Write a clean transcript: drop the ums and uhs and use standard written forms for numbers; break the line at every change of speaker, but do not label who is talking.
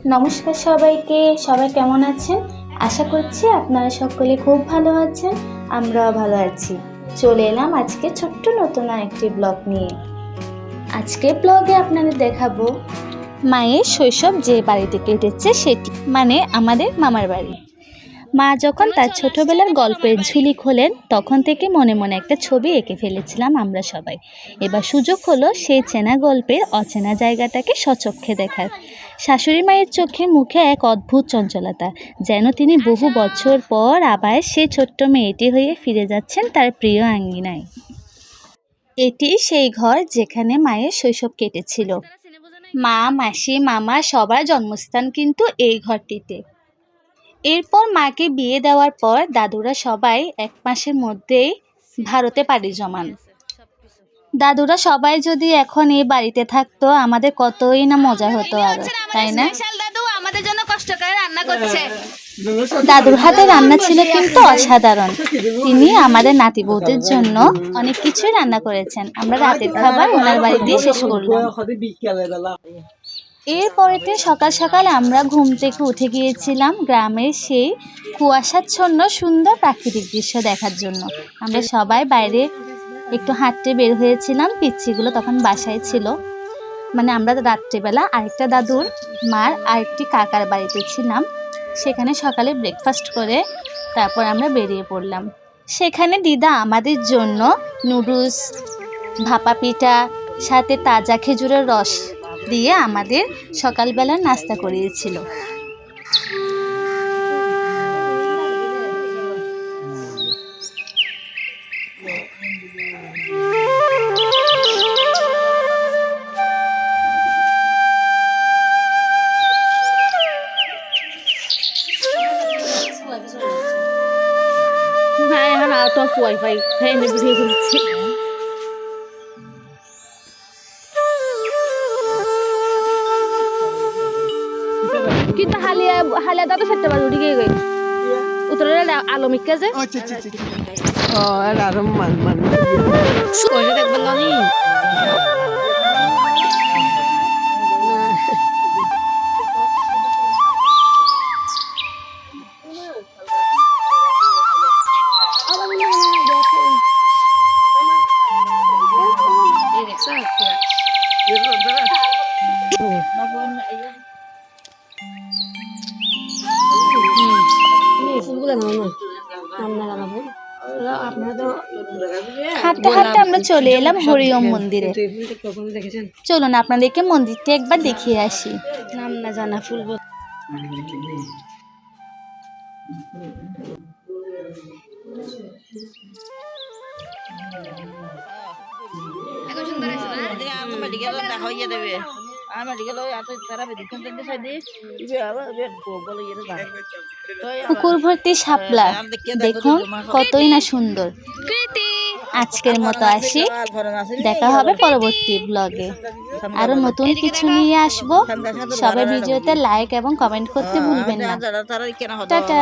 নমস্কার সবাইকে। সবাই কেমন আছেন? আশা করছি আপনারা সকলে খুব ভালো আছেন, আমরাও ভালো আছি। চলে এলাম আজকে ছোট্ট নতুন একটি ব্লগ নিয়ে। আজকে ব্লগে আপনাদের দেখাবো মায়ের শৈশব যে বাড়িতে কেটেছে সেটি, মানে আমাদের মামার বাড়ি। মা যখন তার ছোটবেলার গল্পের ঝুলি খোলেন তখন থেকে মনে মনে একটা ছবি এঁকে ফেলেছিলাম আমরা সবাই। এবার সুযোগ হলো সেই চেনা গল্পের অচেনা জায়গাটাকে স্বচক্ষে দেখার। শাশুড়ি মায়ের চোখে মুখে এক অদ্ভুত চঞ্চলতা, যেন তিনি বহু বছর পর আবার সেই ছোট্ট মেয়েটি হয়ে ফিরে যাচ্ছেন তার প্রিয় আঙ্গিনায়। এটি সেই ঘর যেখানে মায়ের শৈশব কেটেছিল। মা, মাসি, মামা সবার জন্মস্থান কিন্তু এই ঘরটিতে। এরপর মাকে বিয়ে দেওয়ার পর দাদুরা সবাই 1 মাসের মধ্যেই ভারতে পাড়ি জমান। দাদুরা সবাই যদি এখন এই বাড়িতে থাকতো আমাদের কতই না মজা হতো আরো, তাই না? দাদু আমাদের জন্য কষ্ট করে রান্না করছে। দাদুর হাতে রান্না ছিল কিন্তু অসাধারণ। তিনি আমাদের নাতি বউদের জন্য অনেক কিছুই রান্না করেছেন। আমরা রাতের খাবার ওনার বাড়িতেই শেষ করলাম। এরপরেতে সকাল সকাল আমরা ঘুম থেকে উঠে গিয়েছিলাম গ্রামের সেই কুয়াশাচ্ছন্ন সুন্দর প্রাকৃতিক দৃশ্য দেখার জন্য। আমরা সবাই বাইরে একটু হাঁটতে বের হয়েছিলাম। পিচ্ছিগুলো তখন বাসায় ছিল, মানে আমরা রাত্রিবেলা আরেকটা দাদুর মার আরেকটি কাকার বাড়িতে ছিলাম। সেখানে সকালে ব্রেকফাস্ট করে তারপর আমরা বেরিয়ে পড়লাম। সেখানে দিদা আমাদের জন্য নুডলস, ভাপা পিঠা সাথে তাজা খেজুরের রস দিয়ে আমাদের সকালবেলার নাস্তা করিয়েছিল।
ভাই এখন আউট অফ ওয়াইফাই হ্যাঁ ভিডিও করছি। কিন্তু হালিয়া হালিয়া দাদা সেটা বার উঠে গিয়ে উত্তরে আলমিকা যে
ও আর মান মান
কইরে দেখবেন না নি
হাঁটতে হাঁটতে আমরা চলে এলাম হরিওম মন্দিরে। চলুন আপনাদেরকে মন্দিরটা একবার দেখিয়ে আসি।
নাম না জানা ফুল
পুকুর ভর্তি শাপলা, দেখুন কতই না সুন্দর। আজকের মতো আসি, দেখা হবে পরবর্তী ব্লগে। আরো নতুন কিছু নিয়ে আসবো। সবাই ভিডিওতে লাইক এবং কমেন্ট করতে ভুলবেন না। টাটা।